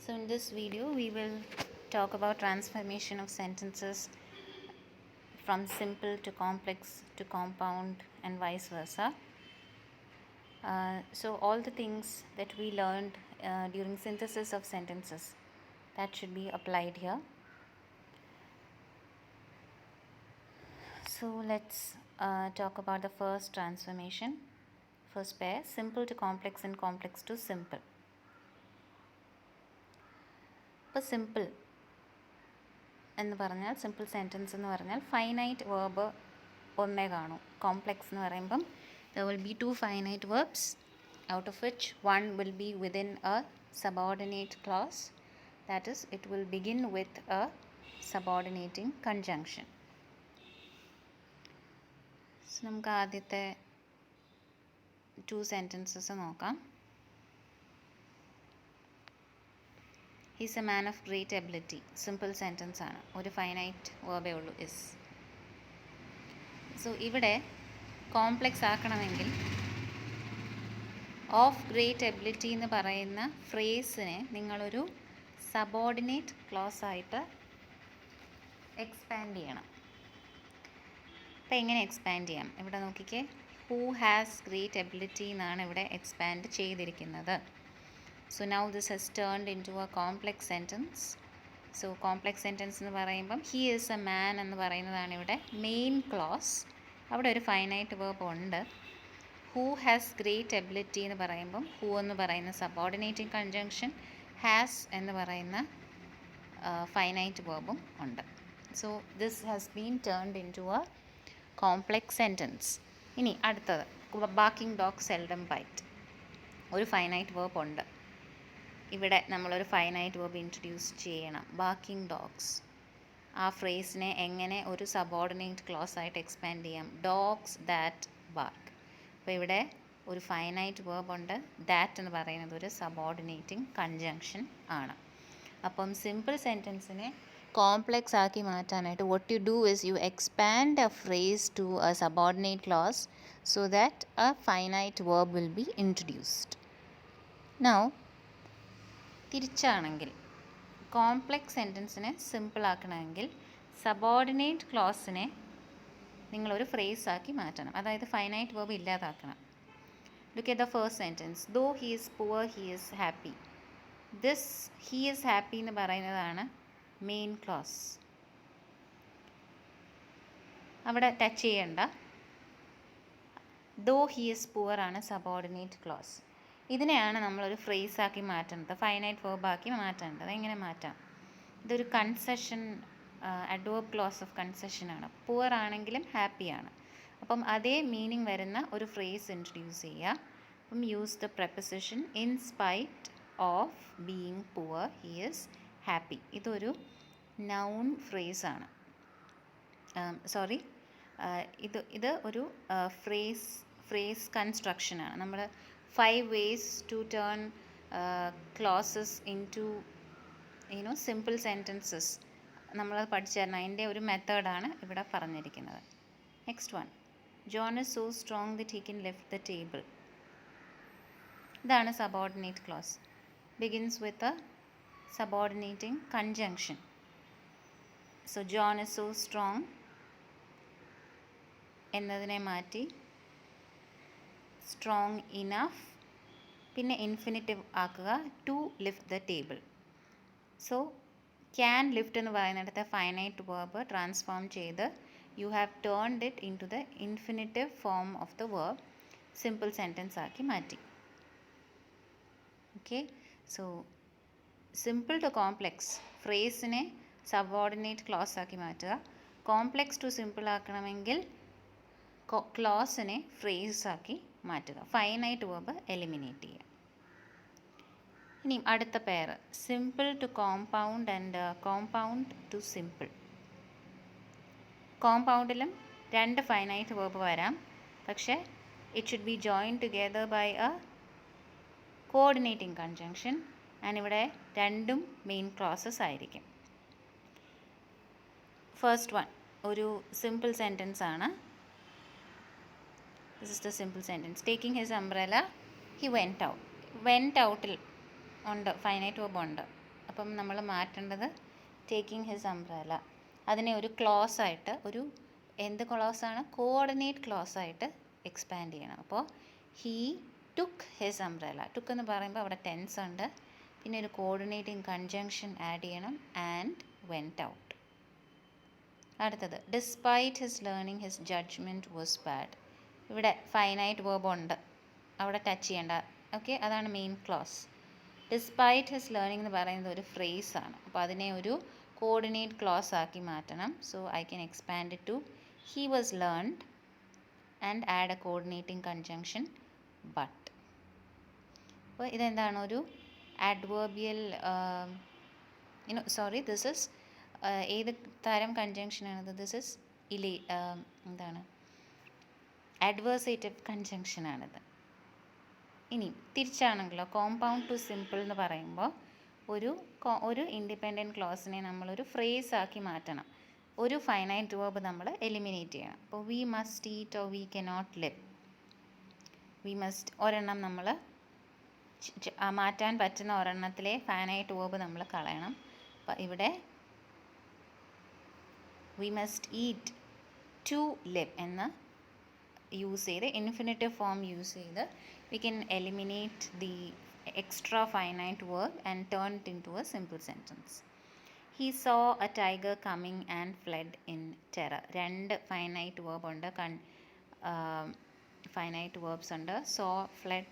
So in this video we will talk about transformation of sentences from simple to complex to compound and vice versa. So all the things that we learned during synthesis of sentences, that should be applied here. So let's talk about the first transformation. First pair, simple to complex and complex to simple. ഇപ്പോൾ simple എന്ന് പറഞ്ഞാൽ simple sentence എന്ന് പറഞ്ഞാൽ finite verb ഒന്നേ കാണൂ. Complex എന്ന് പറയുമ്പം there will be two finite verbs, out of which one will be within a subordinate clause, that is it will begin with a subordinating conjunction. So നമുക്ക് ആദ്യത്തെ two sentences നോക്കാം. He's a man of great ability. Simple sentence ആണ്, ഒരു finite വേർബേ ഉള്ളൂ, is. So ഇവിടെ complex ആക്കണമെങ്കിൽ of great ability എന്ന് പറയുന്ന ഫ്രേസിനെ നിങ്ങളൊരു സബോർഡിനേറ്റ് ക്ലോസ് ആയിട്ട് എക്സ്പാൻഡ് ചെയ്യണം. അപ്പോൾ എങ്ങനെ എക്സ്പാൻഡ് ചെയ്യാം? ഇവിടെ നോക്കിക്കേ, ഹൂ ഹാസ് ഗ്രേറ്റ് എബിലിറ്റി എന്നാണ് ഇവിടെ എക്സ്പാൻഡ് ചെയ്തിരിക്കുന്നത്. So now this has turned into a complex sentence. So complex sentence എന്ന് പറയുമ്പം he is a man എന്ന് പറയുന്നതാണ് ഇവിടെ മെയിൻ ക്ലോസ്. അവിടെ ഒരു ഫൈനൈറ്റ് വേർബ് ഉണ്ട്. who has great ability എന്ന് പറയുമ്പം who എന്ന് പറയുന്ന സബോർഡിനേറ്റിംഗ് കൺജങ്ഷൻ, has എന്ന് പറയുന്ന ഫൈനൈറ്റ് വേർബും ഉണ്ട്. So this has been turned into a complex sentence. ഇനി അടുത്തത്, ബാക്കിംഗ് ഡോഗ് സെൽഡം ബൈറ്റ്. ഒരു ഫൈനൈറ്റ് വേർബ് ഉണ്ട്. ഇവിടെ നമ്മളൊരു ഫൈനൈറ്റ് വേർബ് ഇൻട്രൊഡ്യൂസ് ചെയ്യണം, ബാക്കിംഗ് ഡോഗ്സ്. ആ ഫ്രേസിനെ എങ്ങനെ ഒരു സബോർഡിനേറ്റ് ക്ലോസ് ആയിട്ട് എക്സ്പാൻഡ് ചെയ്യാം? Dogs that bark. അപ്പോൾ ഇവിടെ ഒരു ഫൈനൈറ്റ് വേർബ് ഉണ്ട്. ദാറ്റ് എന്ന് പറയുന്നത് ഒരു സബോർഡിനേറ്റിംഗ് കൺജങ്ഷൻ ആണ്. അപ്പം സിമ്പിൾ സെൻറ്റൻസിനെ കോംപ്ലെക്സ് ആക്കി മാറ്റാനായിട്ട് what you do is you expand a phrase to a subordinate clause so that a finite verb will be introduced. Now തിരിച്ചാണെങ്കിൽ കോംപ്ലെക്സ് സെൻറ്റൻസിനെ സിമ്പിൾ ആക്കണമെങ്കിൽ സബോർഡിനേറ്റ് ക്ലോസിനെ നിങ്ങളൊരു ഫ്രേസ് ആക്കി മാറ്റണം, അതായത് ഫൈനൈറ്റ് വേർബ് ഇല്ലാതാക്കണം. Look at the first sentence, though he is poor he is happy. This he is happy എന്ന് പറയുന്നതാണ് മെയിൻ ക്ലോസ്. അവിടെ ടച്ച് ചെയ്യണ്ട. ദോ ഹി ഈസ് പുവർ ആണ് സബോർഡിനേറ്റ് ക്ലോസ്. ഇതിനെയാണ് നമ്മളൊരു ഫ്രേസാക്കി മാറ്റേണ്ടത്, ഫൈനൈറ്റ് വേർബാക്കി മാറ്റേണ്ടത്. എങ്ങനെ മാറ്റാം? ഇതൊരു കൺസെഷൻ, അഡ്വേർബ് ക്ലോസ് ഓഫ് കൺസെഷനാണ്. പുവർ ആണെങ്കിലും ഹാപ്പിയാണ്. അപ്പം അതേ മീനിങ് വരുന്ന ഒരു ഫ്രേസ് ഇൻട്രൊഡ്യൂസ് ചെയ്യുക. അപ്പം use the preposition in spite of being poor he is happy. ഇതൊരു നൗൺ ഫ്രേസാണ്. സോറി, ഇത് ഒരു ഫ്രേസ് കൺസ്ട്രക്ഷനാണ്. നമ്മൾ 5 ways to turn clauses into simple sentences നമ്മളത് പഠിച്ചായിരുന്നു. അതിൻ്റെ ഒരു മെത്തേഡാണ് ഇവിടെ പറഞ്ഞിരിക്കുന്നത്. Next one, John is so strong that he can lift the table. ഇതാണ് subordinate clause. Begins with a subordinating conjunction. So John is so strong എന്നതിനെ മാറ്റി strong enough, പിന്നെ ഇൻഫിനിറ്റീവ് ആക്കുക, to lift the table. So can lift എന്ന് പറയുന്നിടത്ത് finite verb transform ചെയ്ത് you have turned it into the infinitive form of the verb, simple sentence ആക്കി മാറ്റി. Okay, so simple to complex ഫ്രേസിനെ subordinate clause ആക്കി മാറ്റുക. Complex to simple ആക്കണമെങ്കിൽ ക്ലോസിനെ phrase ആക്കി മാറ്റുക, ഫൈനൈറ്റ് വേർബ് എലിമിനേറ്റ് ചെയ്യുക. ഇനി അടുത്ത pair, simple to compound and compound to simple. കോമ്പൗണ്ടിലും 2 ഫൈനൈറ്റ് വേർബ് വരാം, പക്ഷേ it should be join together by a coordinating conjunction. And ഇവിടെ രണ്ടും മെയിൻ ക്ലോസസ് ആയിരിക്കും. ഫസ്റ്റ് വൺ ഒരു സിമ്പിൾ സെൻറ്റൻസ് ആണ്. This is the simple sentence. Taking his umbrella, he went out. Went outil ഉണ്ട്, finite verb ഉണ്ട്. അപ്പം നമ്മൾ മാറ്റേണ്ടത് ടേക്കിംഗ് ഹിസ് അംബ്രല. അതിനെ ഒരു ക്ലോസ് ആയിട്ട്, ഒരു എന്ത് ക്ലോസ് ആണ്, കോർഡിനേറ്റ് ക്ലോസ് ആയിട്ട് എക്സ്പാൻഡ് ചെയ്യണം. അപ്പോൾ he took his umbrella. Took എന്ന് പറയുമ്പോൾ അവിടെ ടെൻസ് ഉണ്ട്, പിന്നെ ഒരു കോർഡിനേറ്റിംഗ് കൺജങ്ഷൻ ആഡ് ചെയ്യണം, ആൻഡ് വെൻറ്റ് ഔട്ട്. അടുത്തത് despite his learning his judgement was bad. ഇവിടെ ഫൈനൈറ്റ് വേർബ് ഉണ്ട്, അവിടെ ടച്ച് ചെയ്യേണ്ട. ഓക്കെ, അതാണ് main clause. Despite his learning എന്ന് പറയുന്നത് ഒരു ഫ്രേസ് ആണ്, അപ്പോൾ അതിനെ ഒരു കോർഡിനേറ്റ് ക്ലോസ് ആക്കി മാറ്റണം. So I can expand it to he was learned and add a coordinating conjunction but. അപ്പോൾ ഇതെന്താണ്, ഒരു ആഡ്വേർബിയൽ ദിസ് ഇസ് ഏത് തരം കൺജങ്ഷനാണിത്? ദിസ് ഇസ് എന്താണ്, അഡ്വേഴ്സേറ്റീവ് കൺജങ്ഷനാണിത്. ഇനി തിരിച്ചാണെങ്കിലോ, കോമ്പൗണ്ട് ടു സിമ്പിൾ എന്ന് പറയുമ്പോൾ ഒരു ഇൻഡിപെൻഡൻറ്റ് ക്ലോസിനെ നമ്മളൊരു ഫ്രേസ് ആക്കി മാറ്റണം. ഒരു ഫൈനൈറ്റ് വേർബ് നമ്മൾ എലിമിനേറ്റ് ചെയ്യണം. അപ്പോൾ V must eat or we cannot live. We must ഒരെണ്ണം നമ്മൾ മാറ്റാൻ പറ്റുന്ന ഒരെണ്ണത്തിലെ ഫൈനൈറ്റ് വേർബ് നമ്മൾ കളയണം. അപ്പോൾ ഇവിടെ we must eat to live എന്ന് യൂസ് ചെയ്ത്, ഇൻഫിനിറ്റീവ് ഫോം യൂസ് ചെയ്ത് we can eliminate the extra finite verb and turn it into a simple sentence. He saw a tiger coming and fled in terror. രണ്ട് finite verb ഉണ്ട്, finite verbs ഉണ്ട്. saw, fled,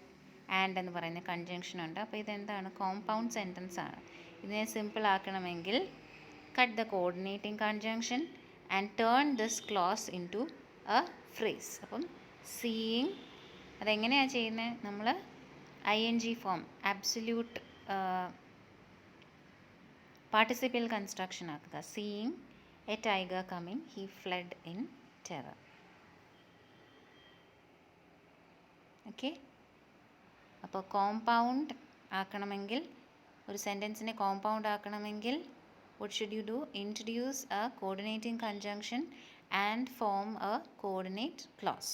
and എന്ന് പറയുന്ന conjunction ഉണ്ട്. അപ്പോൾ ഇതെന്താണ്, compound sentence ആണ്. ഇതിനെ simple ആക്കണമെങ്കിൽ cut the coordinating conjunction and turn this clause into a phrase. അപ്പം seeing അതെങ്ങനെയാണ് ചെയ്യുന്നത്, നമ്മൾ ING ഫോം അബ്സല്യൂട്ട് പാർട്ടിസിപ്പിയൽ കൺസ്ട്രക്ഷൻ ആക്കുക. Seeing A tiger coming, he flood in terror. Okay, അപ്പോൾ കോമ്പൗണ്ട് ആക്കണമെങ്കിൽ, ഒരു സെൻറ്റൻസിനെ compound ആക്കണമെങ്കിൽ what should you do? Introduce a coordinating conjunction and form a coordinate clause.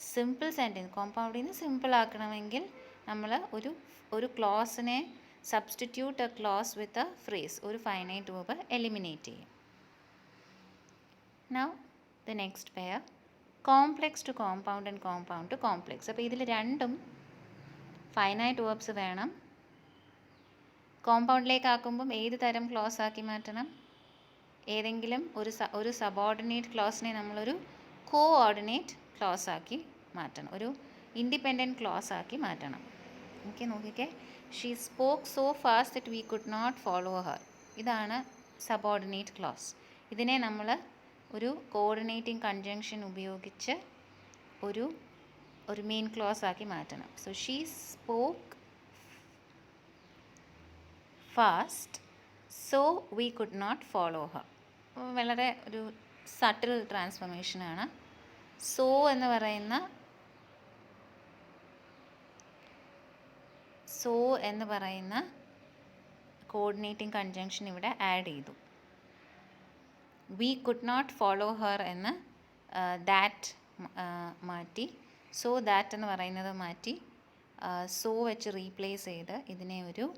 Simple sentence, കോമ്പൗണ്ടിൽ നിന്ന് simple ആക്കണമെങ്കിൽ നമ്മൾ ഒരു ക്ലോസിനെ substitute a clause with a phrase, ഒരു ഫൈനൈറ്റ് വേർബ് എലിമിനേറ്റ് ചെയ്യും. Now the next pair, complex to compound and compound to complex. അപ്പോൾ ഇതിൽ രണ്ടും ഫൈനൈറ്റ് വേർബ്സ് വേണം. കോമ്പൗണ്ടിലേക്ക് ആക്കുമ്പം ഏത് തരം ക്ലോസ് ആക്കി മാറ്റണം? ഏതെങ്കിലും ഒരു സബോർഡിനേറ്റ് ക്ലോസിനെ നമ്മളൊരു കോഓർഡിനേറ്റ് ക്ലോസ് ആക്കി മാറ്റണം, ഒരു ഇൻഡിപെൻഡൻറ്റ് ക്ലോസ് ആക്കി മാറ്റണം. ഓക്കെ, നോക്കിക്കേ, she spoke so fast that we could not follow her. ഇതാണ് സബോർഡിനേറ്റ് ക്ലോസ്. ഇതിനെ നമ്മൾ ഒരു കോർഡിനേറ്റിംഗ് കൺജങ്ഷൻ ഉപയോഗിച്ച് ഒരു മെയിൻ ക്ലോസ് ആക്കി മാറ്റണം. So she spoke fast so we could not follow her. വളരെ ഒരു സട്ടിൽ ട്രാൻസ്ഫോർമേഷനാണ്. സോ എന്ന് പറയുന്ന കോർഡിനേറ്റിംഗ് കൺജങ്ഷൻ ഇവിടെ ആഡ് ചെയ്തു. We could not follow her എന്ന് ദാറ്റ് മാറ്റി, സോ ദാറ്റ് എന്ന് പറയുന്നത് മാറ്റി സോ വെച്ച് റീപ്ലേസ് ചെയ്ത് ഇതിനെ ഒരു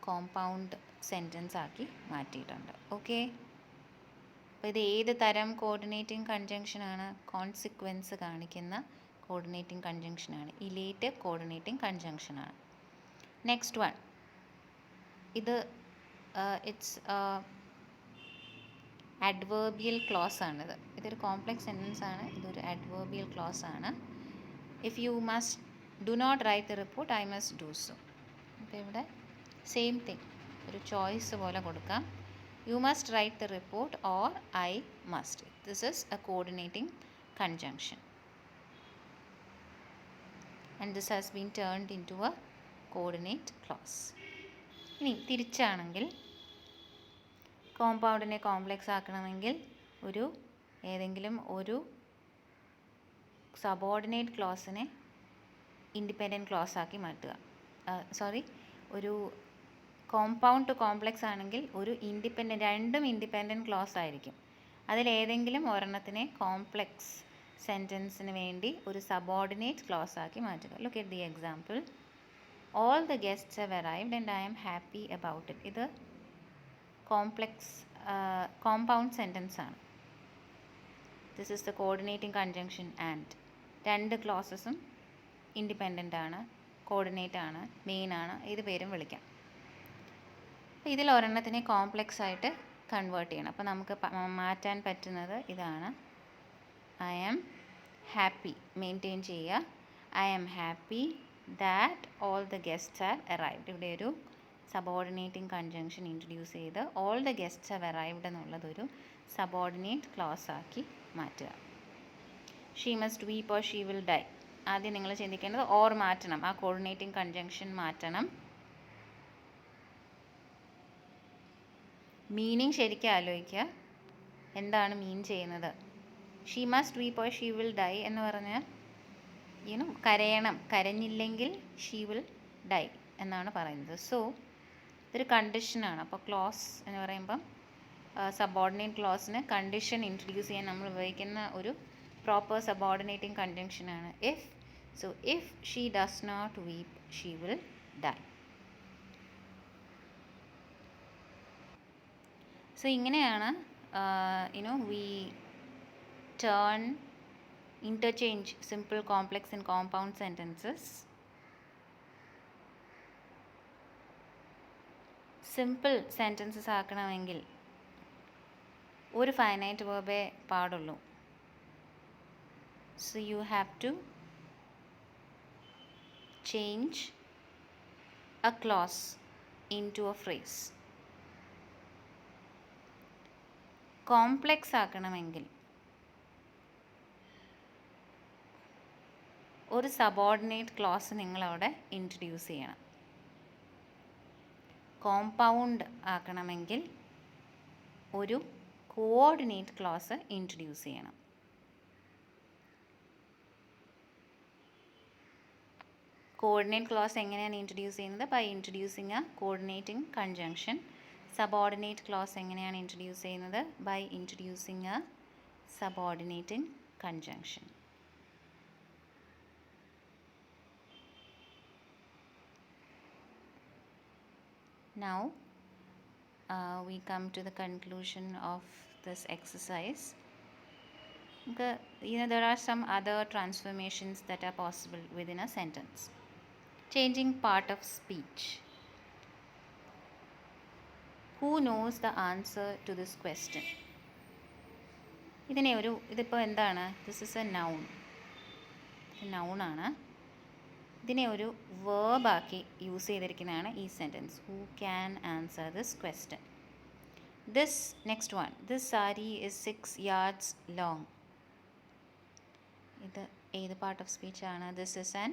കോമ്പൗണ്ട് സെൻറ്റൻസ് ആക്കി മാറ്റിയിട്ടുണ്ട്. ഓക്കെ, അപ്പോൾ ഇത് ഏത് തരം കോർഡിനേറ്റിംഗ് കൺജങ്ഷനാണ്? കോൺസിക്വൻസ് കാണിക്കുന്ന കോർഡിനേറ്റിംഗ് കൺജങ്ഷനാണ്, ഇലേറ്റ് കോർഡിനേറ്റിംഗ് കൺജങ്ഷനാണ്. നെക്സ്റ്റ് വൺ, ഇത് ഇറ്റ്സ് അഡ്വേർബിയൽ ക്ലോസ് ആണിത്. ഇതൊരു കോംപ്ലെക്സ് സെൻറ്റൻസ് ആണ്, ഇതൊരു അഡ്വേർബിയൽ ക്ലോസ് ആണ്. If you must do not write the report, I must do so. അപ്പോൾ ഇവിടെ സെയിം തിങ്, ഒരു ചോയ്സ് പോലെ കൊടുക്കാം. You must write the report or I must. This is a coordinating conjunction. And this has been turned into a coordinate clause. ഇനി തിരിച്ചാണെങ്കിൽ, കോമ്പൗണ്ടിനെ complex ആക്കണമെങ്കിൽ ഏതെങ്കിലും ഒരു subordinate ക്ലോസിനെ independent close ആക്കി മാറ്റുക. ഒരു കോമ്പൗണ്ട് ടു കോംപ്ലെക്സ് ആണെങ്കിൽ രണ്ടും ഇൻഡിപെൻഡൻറ്റ് ക്ലോസ് ആയിരിക്കും. അതിലേതെങ്കിലും ഒരെണ്ണത്തിനെ complex സെൻറ്റൻസിന് വേണ്ടി ഒരു സബോർഡിനേറ്റ് ക്ലോസ് ആക്കി മാറ്റുക. Look at the example. All the guests have arrived and I am happy about it. ഇത് കോംപ്ലക്സ് കോമ്പൗണ്ട് സെൻറ്റൻസ് ആണ്. This is the coordinating conjunction and. രണ്ട് ക്ലോസസും ഇൻഡിപെൻഡൻ്റ് ആണ്, കോർഡിനേറ്റ് ആണ്, മെയിൻ ആണ്, ഏത് പേരും വിളിക്കാം. അപ്പോൾ ഇതിൽ ഒരെണ്ണത്തിനെ കോംപ്ലക്സ് ആയിട്ട് കൺവേർട്ട് ചെയ്യണം. അപ്പോൾ നമുക്ക് മാറ്റാൻ പറ്റുന്നത് ഇതാണ്. ഐ ആം ഹാപ്പി മെയിൻറ്റെയിൻ ചെയ്യുക. I am happy that all the guests have arrived. ഇവിടെ ഒരു സബോർഡിനേറ്റിംഗ് കൺജങ്ഷൻ ഇൻട്രൊഡ്യൂസ് ചെയ്ത് all the guests have arrived എന്നുള്ളതൊരു സബോർഡിനേറ്റ് ക്ലോസ് ആക്കി മാറ്റുക. She must weep or she will die. ആദ്യം നിങ്ങൾ ചിന്തിക്കേണ്ടത് ഓർ മാറ്റണം, ആ കോർഡിനേറ്റിംഗ് കൺജങ്ഷൻ മാറ്റണം. മീനിങ് ശരിക്കും ആലോചിക്കുക, എന്താണ് മീൻ ചെയ്യുന്നത്. She must weep or she will dye എന്ന് പറഞ്ഞാൽ കരയണം, കരഞ്ഞില്ലെങ്കിൽ ഷീ വിൽ ഡൈ എന്നാണ് പറയുന്നത്. സോ ഇതൊരു കണ്ടീഷനാണ്. അപ്പോൾ ക്ലോസ് എന്ന് പറയുമ്പം സബോർഡിനേറ്റ് ക്ലോസിന് കണ്ടീഷൻ ഇൻട്രൊഡ്യൂസ് ചെയ്യാൻ നമ്മൾ ഉപയോഗിക്കുന്ന ഒരു പ്രോപ്പർ സബോർഡിനേറ്റിംഗ് കണ്ടീഷനാണ് if. So if she does not weep she will die. So ഇങ്ങനെയാണ് we turn interchange simple, complex and compound sentences. Simple sentences ആക്കണമെങ്കിൽ ഒരു ഫൈനൈറ്റ് വേർബേ പാടുള്ളൂ. So you have to change a clause into a phrase. Complex ആക്കണമെങ്കിൽ ഒരു subordinate clause നിങ്ങളവിടെ introduce ചെയ്യണം. Compound ആക്കണമെങ്കിൽ ഒരു കോർഡിനേറ്റ് ക്ലോസ് ഇൻട്രൊഡ്യൂസ് ചെയ്യണം. കോർഡിനേറ്റ് ക്ലോസ് എങ്ങനെയാണ് ഇൻട്രൊഡ്യൂസ് ചെയ്യുന്നത്? By introducing a coordinating conjunction. Subordinate clause എങ്ങനെയാണ് ഇൻട്രൊഡ്യൂസ് ചെയ്യുന്നത്? By introducing a subordinating conjunction. Now we come to the conclusion of this exercise. There are some other transformations that are possible within a sentence. Changing part of speech. Who knows the answer to this question? ഇതിപ്പോൾ എന്താണ്? This is a noun. Noun ആണ്. ഇതിനെ ഒരു വേർബാക്കി use ചെയ്തിരിക്കുന്നതാണ് ഈ sentence. Who can answer this question? This next one, this sari is 6 yards long. ഇത് ഏത് പാർട്ട് ഓഫ് സ്പീച്ചാണ്? This is an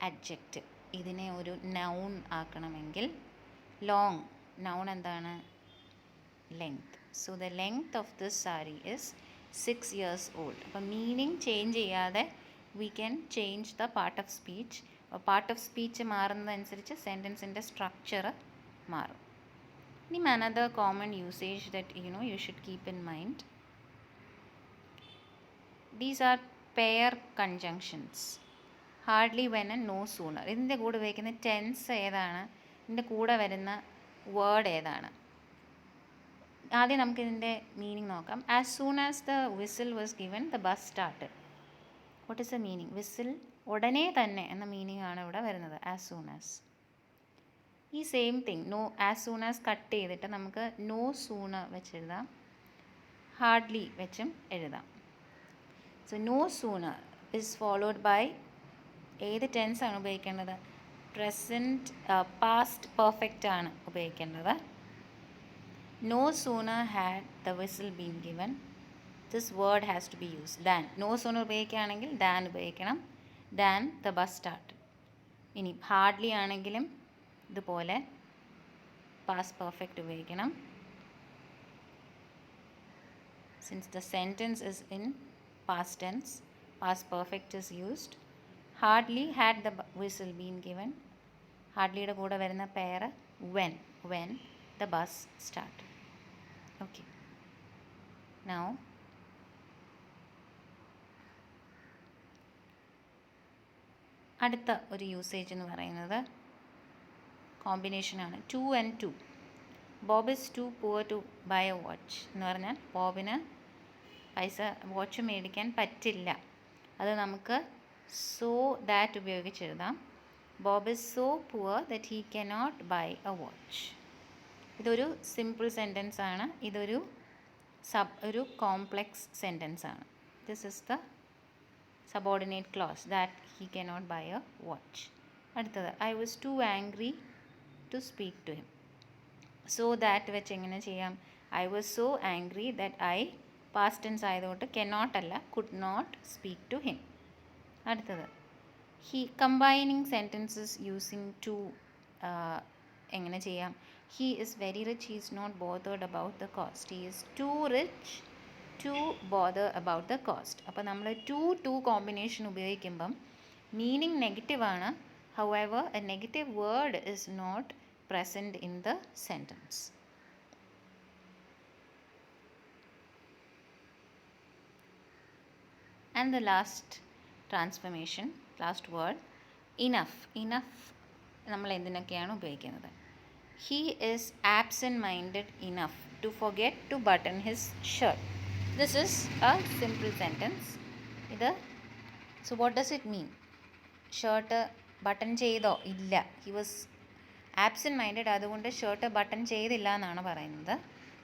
adjective. ഇതിനെ ഒരു നൗൺ ആക്കണമെങ്കിൽ ലോങ്, നൗൺ എന്താണ്? Length. So the length of this sari is 6 years old. അപ്പം meaning change ചെയ്യാതെ we can change the part of speech. Part of speech മാറുന്നതനുസരിച്ച് സെൻറ്റൻസിൻ്റെ structure മാറും. ഇനി another common usage that you should keep in mind. These are pair conjunctions. Hardly, when and no sooner. ഇതിൻ്റെ കൂടെ ഉപയോഗിക്കുന്ന tense ഏതാണ്? ഇതിൻ്റെ കൂടെ വരുന്ന വേർഡ് ഏതാണ്? ആദ്യം നമുക്കിതിൻ്റെ മീനിങ് നോക്കാം. As soon as the whistle was given, the bus started. What is a meaning? Whistle ഉടനെ തന്നെ എന്ന മീനിങ് ആണ് ഇവിടെ വരുന്നത്. As soon as. ഈ same thing no, as soon as cut ചെയ്തിട്ട് നമുക്ക് നോ സൂണർ വെച്ചെഴുതാം, ഹാർഡ്ലി വെച്ചും എഴുതാം. So no sooner is followed by ഏത് ടെൻസ് ആണ് ഉപയോഗിക്കേണ്ടത്? പ്രസൻറ്റ് പാസ്റ്റ് പെർഫെക്റ്റ് ആണ് ഉപയോഗിക്കേണ്ടത്. No sooner had the whistle been given, this word has to be used. Than, no sooner ഉപയോഗിക്കുകയാണെങ്കിൽ than ഉപയോഗിക്കണം. Than the bus started. ഇനി hardly ആണെങ്കിലും ഇതുപോലെ പാസ്റ്റ് പെർഫെക്റ്റ് ഉപയോഗിക്കണം. Since the sentence is in past tense, past perfect is used. Hardly had the whistle been given. ഹാർഡ്ലിയുടെ കൂടെ വരുന്ന pair when the bus started. Okay. Now അടുത്ത ഒരു usage എന്ന് പറയുന്നത് കോമ്പിനേഷനാണ് 2 and 2. Bob is too poor to buy a watch എന്ന് പറഞ്ഞാൽ ബോബിന് പൈസ വാച്ച് മേടിക്കാൻ പറ്റില്ല. അത് നമുക്ക് സോ ദാറ്റ് ഉപയോഗിച്ചെഴുതാം. Bob is so poor that he cannot buy a watch. ഇതൊരു സിമ്പിൾ സെൻറ്റൻസ് ആണ്. ഇതൊരു ഒരു കോംപ്ലെക്സ് സെൻറ്റൻസ് ആണ്. This is the subordinate clause that he cannot buy a watch. അടുത്തത് I was too angry to speak to him. So that വെച്ച് എങ്ങനെ ചെയ്യാം? I was so angry that I past tense ആയതുകൊണ്ട് cannot അല്ല, could not speak to him. അടുത്തത് combining sentences using too എങ്ങനെ ചെയ്യാം? He is very rich, he is not bothered about the cost. He is too rich to bother about the cost. അപ്പോൾ നമ്മൾ too combination ഉപയോഗിക്കുമ്പം meaning നെഗറ്റീവാണ്. However a negative word is not present in the sentence. And the last transformation, last word, enough. Enough നമ്മൾ എന്തിനൊക്കെയാണ് ഉപയോഗിക്കുന്നത്? He is absent-minded enough to forget to button his shirt. This is a simple sentence. So what does it mean? Shirt button ചെയ്തോ? ഇല്ല. He was absent minded, അതുകൊണ്ട് shirt button ചെയ്തില്ല എന്നാണ് പറയുന്നത്.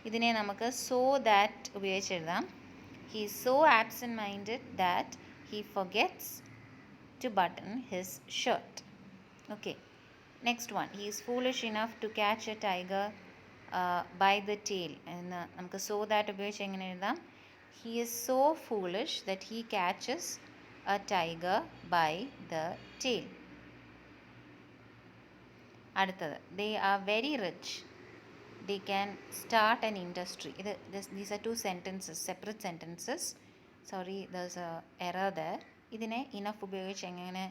ഇതിനെ നമുക്ക് സോ ദാറ്റ് ഉപയോഗിച്ച് എഴുതാം. He is so absent minded that he forgets to button his shirt. Okay, next one, he is foolish enough to catch a tiger by the tail എന്ന് നമുക്ക് സോ ദാറ്റ് ഉപയോഗിച്ച് എങ്ങനെ എഴുതാം? He is so foolish that he catches a tiger by the tail. അടുത്തത്, ദേ are very rich, they can start an industry. These are two sentences, separate sentences. Sorry, there's an error there. ഇതിനെ enough ഉപയോഗിച്ച് എങ്ങനെ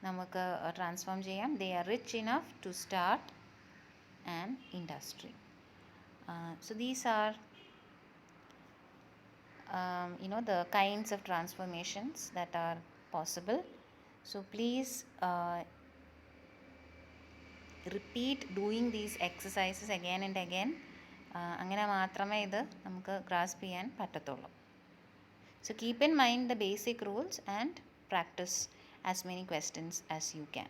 നമുക്ക് transform ചെയ്യാം? They are rich enough to start an industry. So these are the kinds of transformations that are possible. So please repeat doing these exercises again and again. അങ്ങനെ മാത്രമേ ഇത് നമുക്ക് grasp ചെയ്യാൻ പറ്റത്തുള്ളൂ. So keep in mind the basic rules and practice as many questions as you can.